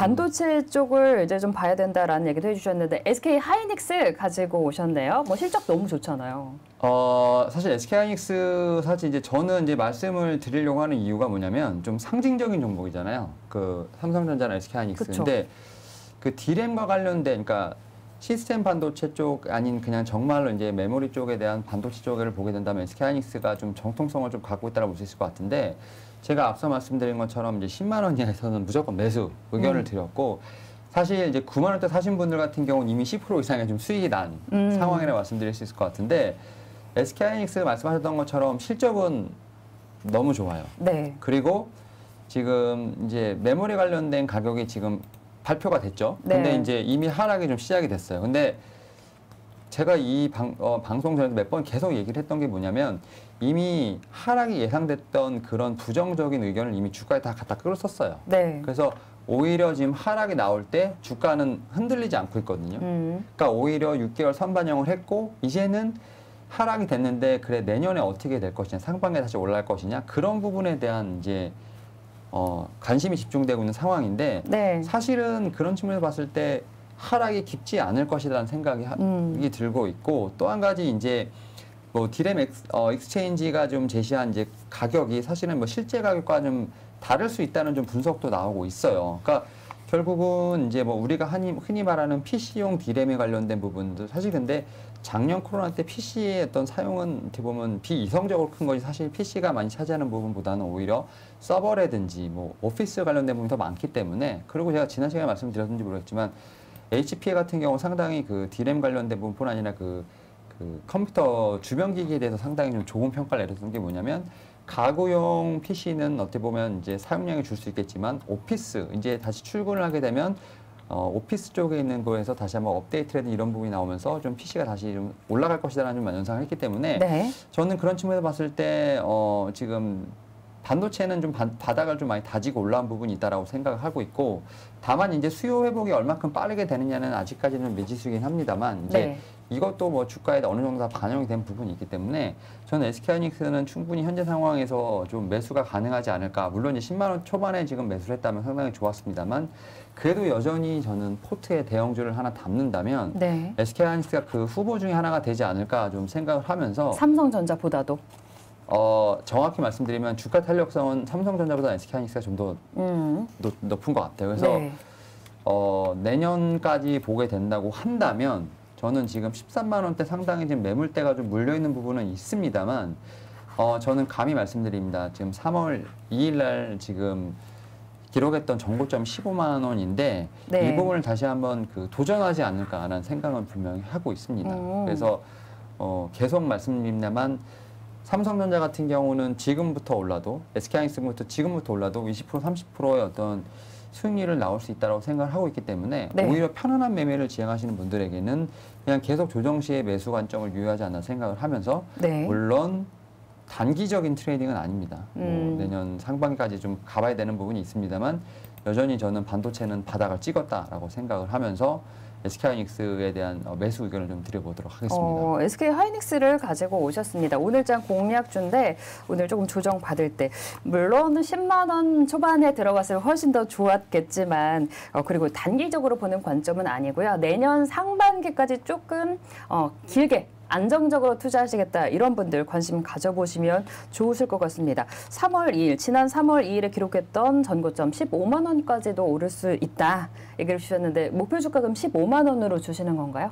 반도체 쪽을 이제 좀 봐야 된다라는 얘기도 해주셨는데 SK 하이닉스 가지고 오셨네요. 뭐 실적 너무 좋잖아요. 사실 SK 하이닉스 사실 이제 저는 이제 말씀을 드리려고 하는 이유가 뭐냐면 좀 상징적인 종목이잖아요. 그 삼성전자나 SK 하이닉스인데 그 D램과 관련된 그러니까 시스템 반도체 쪽 아닌 그냥 정말로 이제 메모리 쪽에 대한 반도체 쪽을 보게 된다면 SK 하이닉스가 좀 정통성을 좀 갖고 있다고 볼 수 있을 것 같은데 제가 앞서 말씀드린 것처럼 이제 10만 원 이하에서는 무조건 매수 의견을 드렸고 사실 이제 9만 원대 사신 분들 같은 경우는 이미 10% 이상의 좀 수익이 난 상황이라고 말씀드릴 수 있을 것 같은데 SK 하이닉스 말씀하셨던 것처럼 실적은 너무 좋아요. 네. 그리고 지금 이제 메모리 관련된 가격이 지금 발표가 됐죠. 근데 이제 이미 하락이 좀 시작이 됐어요. 근데 제가 이 방송 전에도 몇 번 계속 얘기를 했던 게 뭐냐면 이미 하락이 예상됐던 그런 부정적인 의견을 이미 주가에 다 갖다 끌었었어요. 네. 그래서 오히려 지금 하락이 나올 때 주가는 흔들리지 않고 있거든요. 그러니까 오히려 6개월 선반영을 했고 이제는 하락이 됐는데 그래 내년에 어떻게 될 것이냐, 상반기에 다시 올라갈 것이냐 그런 부분에 대한 이제 관심이 집중되고 있는 상황인데 네. 사실은 그런 측면에서 봤을 때 하락이 깊지 않을 것이라는 생각이 들고 있고 또 한 가지 이제 뭐 디램 익스체인지가 좀 제시한 이제 가격이 사실은 뭐 실제 가격과 좀 다를 수 있다는 좀 분석도 나오고 있어요. 그러니까 결국은 이제 뭐 우리가 흔히 말하는 PC용 디램에 관련된 부분도 사실 근데 작년 코로나 때 PC의 어떤 사용은 어떻게 보면 비이성적으로 큰 것이 사실 PC가 많이 차지하는 부분보다는 오히려 서버라든지 뭐 오피스 관련된 부분이 더 많기 때문에 그리고 제가 지난 시간에 말씀드렸는지 모르겠지만 HP 같은 경우 상당히 그 디램 관련된 부분뿐 아니라 그 컴퓨터 주변 기기에 대해서 상당히 좀 좋은 평가를 내렸던 게 뭐냐면 가구용 PC는 어떻게 보면 이제 사용량이 줄 수 있겠지만 오피스 이제 다시 출근을 하게 되면 오피스 쪽에 있는 거에서 다시 한번 업데이트라든 이런 부분이 나오면서 좀 PC가 다시 좀 올라갈 것이다라는 좀 연상을 했기 때문에 네. 저는 그런 측면에서 봤을 때 지금 반도체는 좀 바닥을 좀 많이 다지고 올라온 부분이 있다라고 생각을 하고 있고 다만 이제 수요 회복이 얼마큼 빠르게 되느냐는 아직까지는 미지수이긴 합니다만 이제 네. 이것도 뭐 주가에 어느 정도 다 반영이 된 부분이 있기 때문에 저는 SK하이닉스는 충분히 현재 상황에서 좀 매수가 가능하지 않을까. 물론 이제 10만 원 초반에 지금 매수를 했다면 상당히 좋았습니다만 그래도 여전히 저는 포트에 대형주를 하나 담는다면 네. SK하이닉스가 그 후보 중에 하나가 되지 않을까 좀 생각을 하면서 삼성전자보다도 정확히 말씀드리면 주가 탄력성은 삼성전자보다 SK하이닉스가 좀 더 높은 것 같아요. 그래서 네. 내년까지 보게 된다고 한다면 저는 지금 13만 원대 상당히 지금 매물대가 좀 물려있는 부분은 있습니다만 저는 감히 말씀드립니다. 지금 3월 2일 날 지금 기록했던 정고점 15만 원인데 네. 이 부분을 다시 한번 도전하지 않을까라는 생각은 분명히 하고 있습니다. 그래서 계속 말씀드립니다만 삼성전자 같은 경우는 지금부터 올라도 SK하이닉스부터 지금부터 올라도 20% 30%의 어떤 수익률을 나올 수 있다고 생각을 하고 있기 때문에 네. 오히려 편안한 매매를 지향하시는 분들에게는 그냥 계속 조정 시에 매수 관점을 유효하지 않나 생각을 하면서 네. 물론 단기적인 트레이딩은 아닙니다. 뭐 내년 상반기까지 좀 가봐야 되는 부분이 있습니다만 여전히 저는 반도체는 바닥을 찍었다라고 생각을 하면서 SK하이닉스에 대한 매수 의견을 좀 드려보도록 하겠습니다. SK하이닉스를 가지고 오셨습니다. 오늘장 공략주인데 오늘 조금 조정받을 때 물론 10만 원 초반에 들어갔으면 훨씬 더 좋았겠지만 그리고 단기적으로 보는 관점은 아니고요. 내년 상반기까지 조금 길게 안정적으로 투자하시겠다 이런 분들 관심 가져보시면 좋으실 것 같습니다. 3월 2일, 지난 3월 2일에 기록했던 전고점 15만 원까지도 오를 수 있다 얘기를 주셨는데 목표 주가 그럼 15만 원으로 주시는 건가요?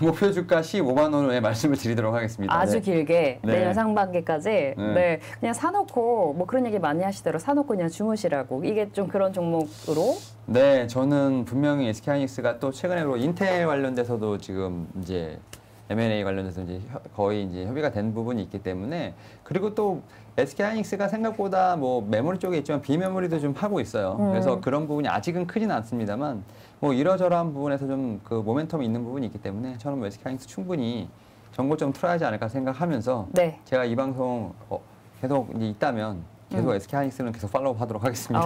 목표 주가 15만 원에 말씀을 드리도록 하겠습니다. 아주 네. 길게 네. 내년 상반기까지 네. 그냥 사놓고 뭐 그런 얘기 많이 하시더라고요. 사놓고 그냥 주무시라고. 이게 좀 그런 종목으로? 네, 저는 분명히 SK하이닉스가 또 최근에 인텔 관련돼서도 지금 이제 M&A 관련해서 이제 거의 이제 협의가 된 부분이 있기 때문에 그리고 또 SK하이닉스가 생각보다 뭐 메모리 쪽에 있지만 비메모리도 좀 하고 있어요. 그래서 그런 부분이 아직은 크지는 않습니다만 뭐 이러저러한 부분에서 좀 그 모멘텀이 있는 부분이 있기 때문에 저는 뭐 SK하이닉스 충분히 정고점 틀어야지 않을까 생각하면서 네. 제가 이 방송 계속 이제 있다면 계속 SK 하이닉스는 계속 팔로우하도록 하겠습니다.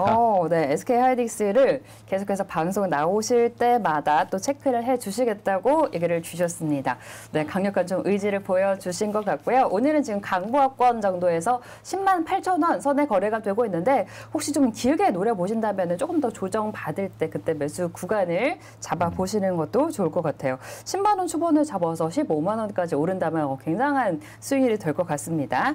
네, SK 하이닉스를 계속해서 방송 나오실 때마다 또 체크를 해주시겠다고 얘기를 주셨습니다. 네, 강력한 좀 의지를 보여주신 것 같고요. 오늘은 지금 강보합권 정도에서 10만 8천 원 선에 거래가 되고 있는데 혹시 좀 길게 노려보신다면 조금 더 조정 받을 때 그때 매수 구간을 잡아보시는 것도 좋을 것 같아요. 10만 원 초반을 잡아서 15만 원까지 오른다면 굉장한 수익이 될 것 같습니다.